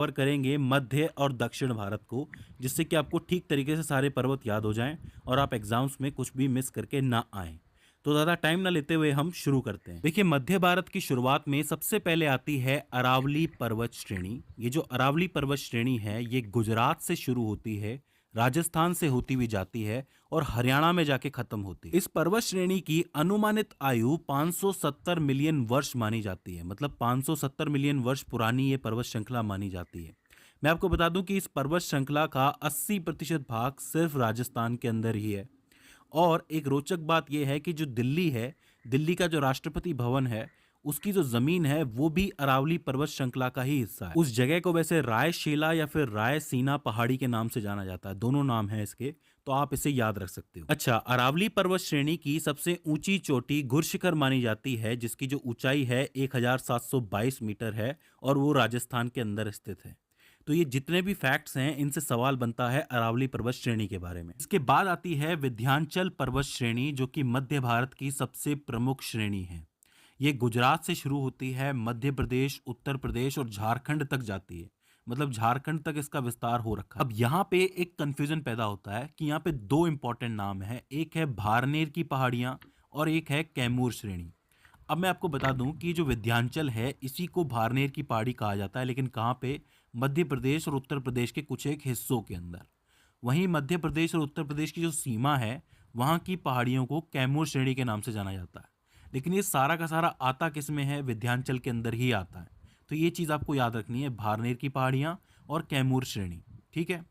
Cover करेंगे मध्य और दक्षिण भारत को, जिससे कि आपको ठीक तरीके से सारे पर्वत याद हो जाएं और आप एग्जाम्स में कुछ भी मिस करके ना आएं। तो ज़्यादा टाइम ना लेते हुए हम शुरू करते हैं। देखिए, मध्य भारत की शुरुआत में सबसे पहले आती है अरावली पर्वत श्रेणी। ये जो अरावली पर्वत श्रेणी है, ये गुजरात से शुरू होती है, राजस्थान से होती हुई जाती है और हरियाणा में जाके खत्म होती है। इस पर्वत श्रेणी की अनुमानित आयु 570 मिलियन वर्ष मानी जाती है। मतलब 570 मिलियन वर्ष पुरानी ये पर्वत श्रृंखला मानी जाती है। मैं आपको बता दूं कि इस पर्वत श्रृंखला का 80% भाग सिर्फ राजस्थान के अंदर ही है। और एक रोचक बात यह है कि जो दिल्ली है, दिल्ली का जो राष्ट्रपति भवन है, उसकी जो जमीन है वो भी अरावली पर्वत श्रृंखला का ही हिस्सा है। उस जगह को वैसे रायशीला या फिर रायसीना पहाड़ी के नाम से जाना जाता है, दोनों नाम हैं इसके, तो आप इसे याद रख सकते हो। अच्छा, अरावली पर्वत श्रेणी की सबसे ऊंची चोटी गुरशिखर मानी जाती है, जिसकी जो ऊंचाई है 1722 मीटर है और वो राजस्थान के अंदर स्थित है। तो ये जितने भी फैक्ट्स हैं, इनसे सवाल बनता है अरावली पर्वत श्रेणी के बारे में। इसके बाद आती है विंध्याचल पर्वत श्रेणी, जो कि मध्य भारत की सबसे प्रमुख श्रेणी है। ये गुजरात से शुरू होती है, मध्य प्रदेश, उत्तर प्रदेश और झारखंड तक जाती है। मतलब झारखंड तक इसका विस्तार हो रखा है। अब यहाँ पे एक कंफ्यूजन पैदा होता है कि यहाँ पे दो इंपॉर्टेंट नाम है, एक है भारनेर की पहाड़ियाँ और एक है कैमूर श्रेणी। अब मैं आपको बता दूं कि जो विंध्याचल है, इसी को भारनेर की पहाड़ी कहा जाता है, लेकिन कहाँ पे? मध्य प्रदेश और उत्तर प्रदेश के कुछ एक हिस्सों के अंदर। वहीं मध्य प्रदेश और उत्तर प्रदेश की जो सीमा है, वहाँ की पहाड़ियों को कैमूर श्रेणी के नाम से जाना जाता है। लेकिन ये सारा का सारा आता किस में है? विंध्याचल के अंदर ही आता है। तो ये चीज़ आपको याद रखनी है, भारनेर की पहाड़ियाँ और कैमूर श्रेणी। ठीक है।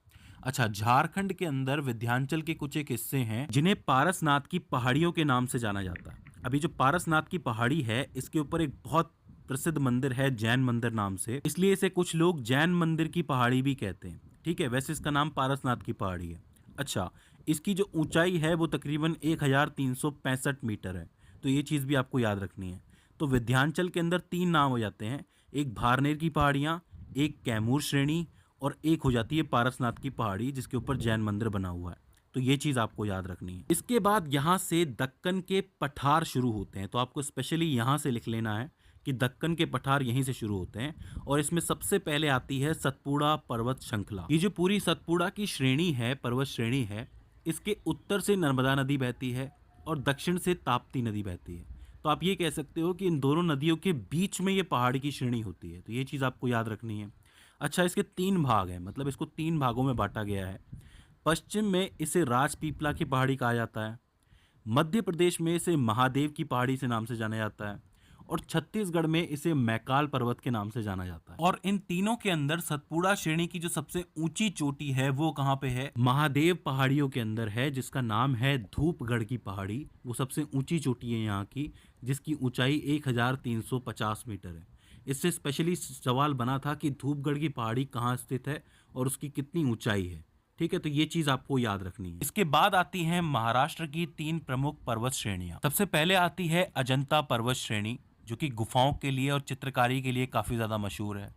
अच्छा, झारखंड के अंदर विंध्याचल के कुछ एक हिस्से हैं जिन्हें पारसनाथ की पहाड़ियों के नाम से जाना जाता है। अभी जो पारसनाथ की पहाड़ी है, इसके ऊपर एक बहुत प्रसिद्ध मंदिर है जैन मंदिर नाम से, इसलिए इसे कुछ लोग जैन मंदिर की पहाड़ी भी कहते हैं। ठीक है, वैसे इसका नाम पारसनाथ की पहाड़ी है। अच्छा, इसकी जो ऊंचाई है वो तकरीबन 1365 मीटर है। तो ये चीज़ भी आपको याद रखनी है। तो विंध्याचल के अंदर तीन नाम हो जाते हैं, एक भारनेर की पहाड़ियाँ, एक कैमूर श्रेणी और एक हो जाती है पारसनाथ की पहाड़ी, जिसके ऊपर जैन मंदिर बना हुआ है। तो ये चीज़ आपको याद रखनी है। इसके बाद यहाँ से दक्कन के पठार शुरू होते हैं, तो आपको स्पेशली यहाँ से लिख लेना है कि दक्कन के पठार यहीं से शुरू होते हैं। और इसमें सबसे पहले आती है सतपुड़ा पर्वत श्रृंखला। ये जो पूरी सतपुड़ा की श्रेणी है, पर्वत श्रेणी है, इसके उत्तर से नर्मदा नदी बहती है और दक्षिण से ताप्ती नदी बहती है। तो आप ये कह सकते हो कि इन दोनों नदियों के बीच में ये पहाड़ी की श्रेणी होती है। तो ये चीज़ आपको याद रखनी है। अच्छा, इसके तीन भाग हैं, मतलब इसको तीन भागों में बांटा गया है। पश्चिम में इसे राजपीपला की पहाड़ी कहा जाता है, मध्य प्रदेश में इसे महादेव की पहाड़ी से नाम से जाना जाता है और छत्तीसगढ़ में इसे मैकाल पर्वत के नाम से जाना जाता है। और इन तीनों के अंदर सतपुड़ा श्रेणी की जो सबसे ऊंची चोटी है वो कहाँ पे है? महादेव पहाड़ियों के अंदर है, जिसका नाम है धूपगढ़ की पहाड़ी। वो सबसे ऊंची चोटी है यहाँ की, जिसकी ऊंचाई 1350 मीटर है। इससे स्पेशली सवाल बना था कि धूपगढ़ की पहाड़ी कहाँ स्थित है और उसकी कितनी ऊंचाई है। ठीक है, तो ये चीज आपको याद रखनी है। इसके बाद आती है महाराष्ट्र की तीन प्रमुख पर्वत श्रेणियां। सबसे पहले आती है अजंता पर्वत श्रेणी, जो कि गुफाओं के लिए और चित्रकारी के लिए काफी ज्यादा मशहूर है।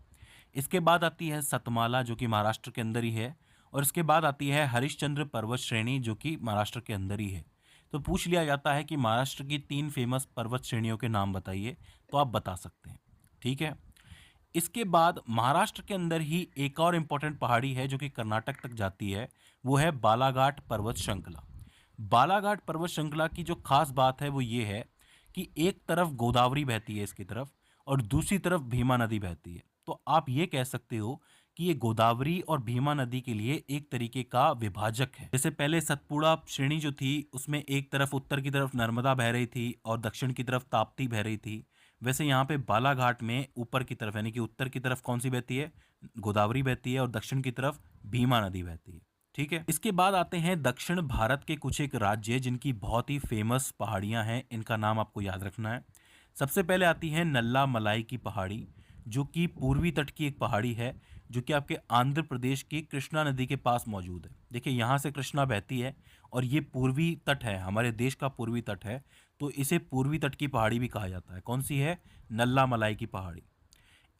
इसके बाद आती है सतमाला, जो कि महाराष्ट्र के अंदर ही है। और इसके बाद आती है हरिश्चंद्र पर्वत श्रेणी, जो कि महाराष्ट्र के अंदर ही है। तो पूछ लिया जाता है कि महाराष्ट्र की तीन फेमस पर्वत श्रेणियों के नाम बताइए, तो आप बता सकते हैं। ठीक है। इसके बाद महाराष्ट्र के अंदर ही एक और इम्पोर्टेंट पहाड़ी है जो कि कर्नाटक तक जाती है, वो है बालाघाट पर्वत श्रृंखला। बालाघाट पर्वत श्रृंखला की जो खास बात है वो ये है कि एक तरफ गोदावरी बहती है इसकी तरफ और दूसरी तरफ भीमा नदी बहती है। तो आप ये कह सकते हो कि ये गोदावरी और भीमा नदी के लिए एक तरीके का विभाजक है। जैसे पहले सतपुड़ा श्रेणी जो थी, उसमें एक तरफ उत्तर की तरफ नर्मदा बह रही थी और दक्षिण की तरफ ताप्ती बह रही थी, वैसे यहाँ पे बालाघाट में ऊपर की तरफ यानी कि उत्तर की तरफ कौन सी बहती है? गोदावरी बहती है और दक्षिण की तरफ भीमा नदी बहती है। ठीक है। इसके बाद आते हैं दक्षिण भारत के कुछ एक राज्य जिनकी बहुत ही फेमस पहाड़ियां हैं, इनका नाम आपको याद रखना है। सबसे पहले आती है नल्ला मलाई की पहाड़ी, जो कि पूर्वी तट की एक पहाड़ी है, जो कि आपके आंध्र प्रदेश की कृष्णा नदी के पास मौजूद है। देखिए, यहाँ से कृष्णा बहती है और ये पूर्वी तट है, हमारे देश का पूर्वी तट है, तो इसे पूर्वी तट की पहाड़ी भी कहा जाता है। कौन सी है? नल्ला मलाई की पहाड़ी।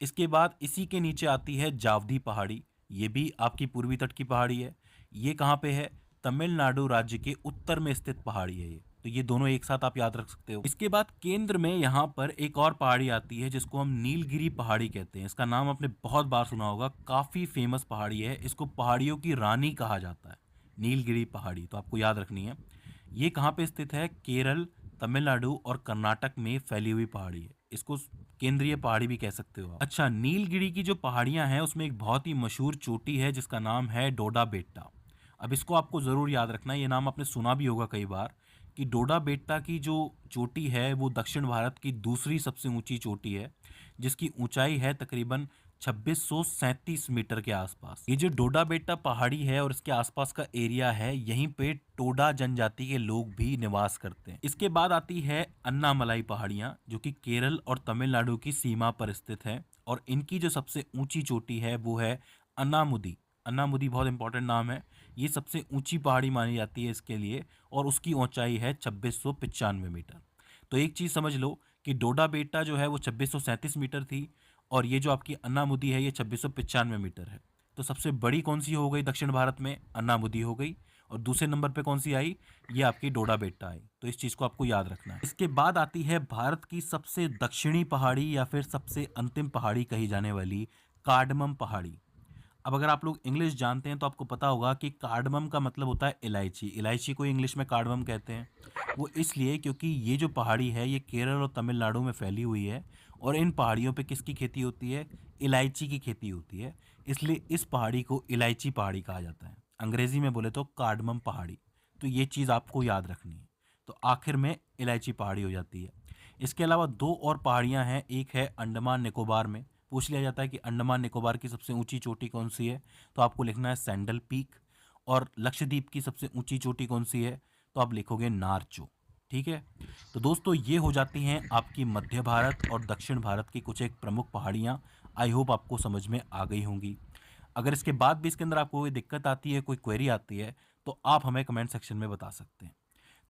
इसके बाद इसी के नीचे आती है जावदी पहाड़ी, ये भी आपकी पूर्वी तट की पहाड़ी है। ये कहाँ पे है? तमिलनाडु राज्य के उत्तर में स्थित पहाड़ी है ये। तो ये दोनों एक साथ आप याद रख सकते हो। इसके बाद केंद्र में यहाँ पर एक और पहाड़ी आती है जिसको हम नीलगिरी पहाड़ी कहते हैं। इसका नाम आपने बहुत बार सुना होगा, काफ़ी फेमस पहाड़ी है। इसको पहाड़ियों की रानी कहा जाता है, नीलगिरी पहाड़ी, तो आपको याद रखनी है। ये कहाँ पे स्थित है? केरल, तमिलनाडु और कर्नाटक में फैली हुई पहाड़ी है। इसको केंद्रीय पहाड़ी भी कह सकते हो आप। अच्छा, नीलगिरी की जो पहाड़ियाँ हैं उसमें एक बहुत ही मशहूर चोटी है जिसका नाम है डोडा बेट्टा। अब इसको आपको ज़रूर याद रखना है, ये नाम आपने सुना भी होगा कई बार, कि डोडा बेट्टा की जो चोटी है वो दक्षिण भारत की दूसरी सबसे ऊंची चोटी है, जिसकी ऊंचाई है तकरीबन 2637 मीटर के आसपास। ये जो डोडा बेट्टा पहाड़ी है और इसके आसपास का एरिया है, यहीं पे टोडा जनजाति के लोग भी निवास करते हैं। इसके बाद आती है अन्नामलाई पहाड़ियाँ, जो कि केरल और तमिलनाडु की सीमा पर स्थित है, और इनकी जो सबसे ऊंची चोटी है वो है अन्नामुदी। अन्नामुदी बहुत इंपॉर्टेंट नाम है, ये सबसे ऊंची पहाड़ी मानी जाती है इसके लिए, और उसकी ऊंचाई है 2695 मीटर। तो एक चीज़ समझ लो कि डोडा बेट्टा जो है वो 2637 मीटर थी, और ये जो आपकी अन्नामुदी है ये 2695 मीटर है। तो सबसे बड़ी कौन सी हो गई दक्षिण भारत में? अन्नामुदी हो गई। और दूसरे नंबर पे कौन सी आई? ये आपकी डोडा बेट्टा आई। तो इस चीज़ को आपको याद रखना है। इसके बाद आती है भारत की सबसे दक्षिणी पहाड़ी या फिर सबसे अंतिम पहाड़ी कही जाने वाली कार्डमम पहाड़ी। अब अगर आप लोग इंग्लिश जानते हैं तो आपको पता होगा कि कार्डमम का मतलब होता है इलायची। इलायची को इंग्लिश में कार्डमम कहते हैं। वो इसलिए क्योंकि ये जो पहाड़ी है ये केरल और तमिलनाडु में फैली हुई है, और इन पहाड़ियों पे किसकी खेती होती है? इलायची की खेती होती है। इसलिए इस पहाड़ी को इलायची पहाड़ी कहा जाता है, अंग्रेजी में बोले तो कार्डमम पहाड़ी। तो ये चीज़ आपको याद रखनी है। तो आखिर में इलायची पहाड़ी हो जाती है। इसके अलावा दो और पहाड़ियाँ हैं, एक है अंडमान निकोबार में। पूछ लिया जाता है कि अंडमान निकोबार की सबसे ऊंची चोटी कौन सी है, तो आपको लिखना है सैंडल पीक। और लक्षद्वीप की सबसे ऊंची चोटी कौन सी है, तो आप लिखोगे नारचो। ठीक है। तो दोस्तों ये हो जाती हैं आपकी मध्य भारत और दक्षिण भारत की कुछ एक प्रमुख पहाड़ियाँ। आई होप आपको समझ में आ गई होंगी। अगर इसके बाद भी इसके अंदर आपको कोई दिक्कत आती है, कोई क्वेरी आती है, तो आप हमें कमेंट सेक्शन में बता सकते हैं।